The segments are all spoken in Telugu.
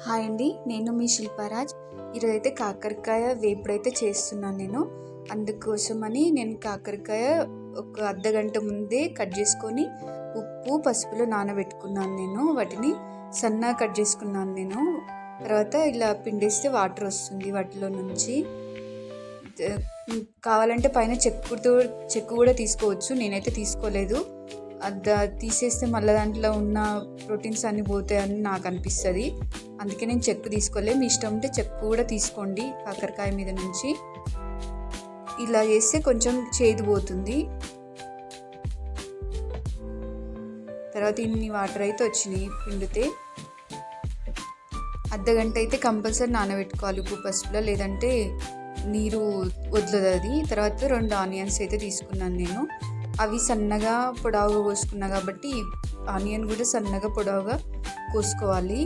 హాయ్ అండి, నేను మీ శిల్పారాజ్. ఈరోజైతే కాకరకాయ వేపుడైతే చేస్తున్నాను నేను. అందుకోసమని నేను కాకరకాయ ఒక అర్ధగంట ముందే కట్ చేసుకొని ఉప్పు పసుపులో నానబెట్టుకున్నాను. నేను వాటిని సన్నగా కట్ చేసుకున్నాను. నేను తర్వాత ఇలా పిండేస్తే వాటర్ వస్తుంది వాటిలో నుంచి. కావాలంటే పైన చెక్కు కూడా తీసుకోవచ్చు. నేనైతే తీసుకోలేదు. అది తీసేస్తే మళ్ళీ దాంట్లో ఉన్న ప్రోటీన్స్ అన్నీ పోతాయని నాకు అనిపిస్తుంది. అందుకే నేను చెక్కు తీసుకోలేదు. మీ ఇష్టం ఉంటే చెక్కు కూడా తీసుకోండి కాకరకాయ మీద నుంచి. ఇలా చేస్తే కొంచెం చేదు పోతుంది. తర్వాత ఇన్ని వాటర్ అయితే వచ్చినాయి పిండితే. అర్ధగంట అయితే కంపల్సరీ నానబెట్టుకోవాలి ఉప్పు పసుపులో, లేదంటే నీరు వదలదు అది. తర్వాత 2 ఆనియన్స్ అయితే తీసుకున్నాను నేను. అవి సన్నగా పొడవుగా కోసుకున్నా కాబట్టి ఆనియన్ కూడా సన్నగా పొడవుగా కోసుకోవాలి.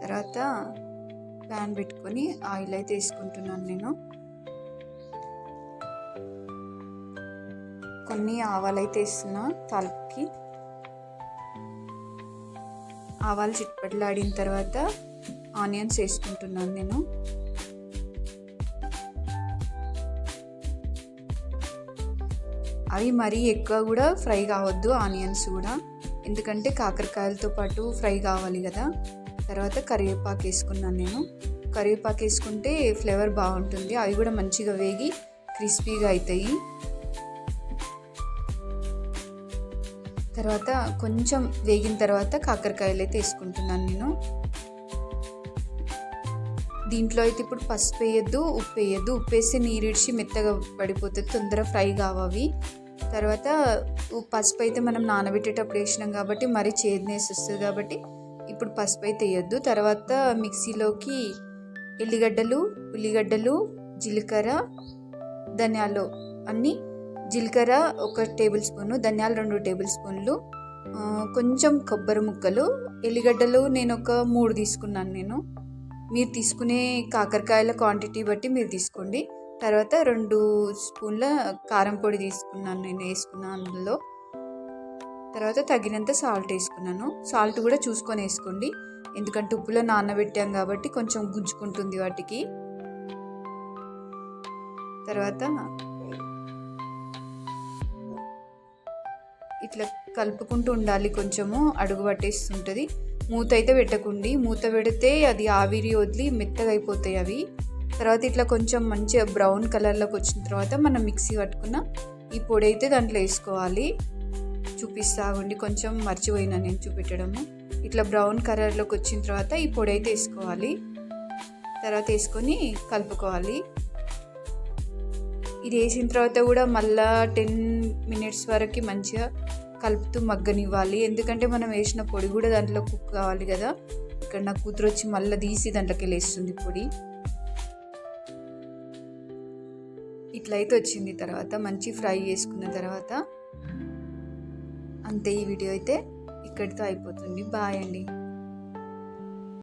తర్వాత ప్యాన్ పెట్టుకొని ఆయిల్ అయితే వేసుకుంటున్నాను నేను. కొన్ని ఆవాలు అయితే వేస్తున్నా తాలింపుకి. ఆవాలు చిట్పట్లాడిన తర్వాత ఆనియన్స్ వేసుకుంటున్నాను నేను. అవి మరీ ఎక్కువ కూడా ఫ్రై కావద్దు ఆనియన్స్ కూడా, ఎందుకంటే కాకరకాయలతో పాటు ఫ్రై కావాలి కదా. తర్వాత కరివేపాకు వేసుకున్నాను నేను. కరివేపాకు వేసుకుంటే ఫ్లేవర్ బాగుంటుంది. అవి కూడా మంచిగా వేగి క్రిస్పీగా అవుతాయి. తర్వాత కొంచెం వేగిన తర్వాత కాకరకాయలు అయితే వేసుకుంటున్నాను నేను. దీంట్లో అయితే ఇప్పుడు పసుపు వేయద్దు, ఉప్పు వేయద్దు. ఉప్పు వేస్తే నీరిడిచి మెత్తగా పడిపోతుంది, తొందర ఫ్రై కావవి. తర్వాత పసుపు అయితే మనం నానబెట్టేటప్పుడు వేసినాం కాబట్టి మరీ చేదునేసి వస్తుంది కాబట్టి ఇప్పుడు పసుపు అయితే వేయద్దు. తర్వాత మిక్సీలోకి ఉల్లిగడ్డలు, జీలకర్ర, ధనియాలు అన్నీ. జీలకర్ర 1 టేబుల్ స్పూను, ధనియాలు 2 టేబుల్ స్పూన్లు, కొంచెం కొబ్బరి ముక్కలు, ఎల్లిగడ్డలు నేను ఒక 3 తీసుకున్నాను నేను. మీరు తీసుకునే కాకరకాయల క్వాంటిటీ బట్టి మీరు తీసుకోండి. తర్వాత 2 స్పూన్ల కారం పొడి తీసుకున్నాను నేను, వేసుకున్నాను అందులో. తర్వాత తగినంత సాల్ట్ వేసుకున్నాను. సాల్ట్ కూడా చూసుకొని వేసుకోండి, ఎందుకంటే ఉప్పులో నానబెట్టాం కాబట్టి కొంచెం గుంజుకుంటుంది వాటికి. తర్వాత ఇట్లా కలుపుకుంటూ ఉండాలి, కొంచెము అడుగు పట్టేస్తుంటుంది. మూత అయితే పెట్టకండి, మూత పెడితే అది ఆవిరి వదిలి మెత్తగా అయిపోతాయి అవి. తర్వాత ఇట్లా కొంచెం మంచిగా బ్రౌన్ కలర్లోకి వచ్చిన తర్వాత మనం మిక్సీ పట్టుకున్న ఈ పొడి అయితే దాంట్లో వేసుకోవాలి. చూపిస్తాగండి, కొంచెం మర్చిపోయినా నేను చూపెట్టడము. ఇట్లా బ్రౌన్ కలర్లోకి వచ్చిన తర్వాత ఈ పొడి అయితే వేసుకోవాలి. తర్వాత వేసుకొని కలుపుకోవాలి. ఇది వేసిన తర్వాత కూడా మళ్ళా 10 మినిట్స్ వరకు మంచిగా కలుపుతూ మగ్గనివ్వాలి, ఎందుకంటే మనం వేసిన పొడి కూడా దాంట్లో కుక్ కావాలి కదా. ఇక్కడ నా కూతురు వచ్చి మళ్ళీ తీసి దాంట్లోకి వేస్తుంది పొడి. ఇట్లయితే వచ్చింది. తర్వాత మంచి ఫ్రై చేసుకున్న తర్వాత అంతే. ఈ వీడియో అయితే ఇక్కడితో అయిపోతుంది. బాయ్ అండి.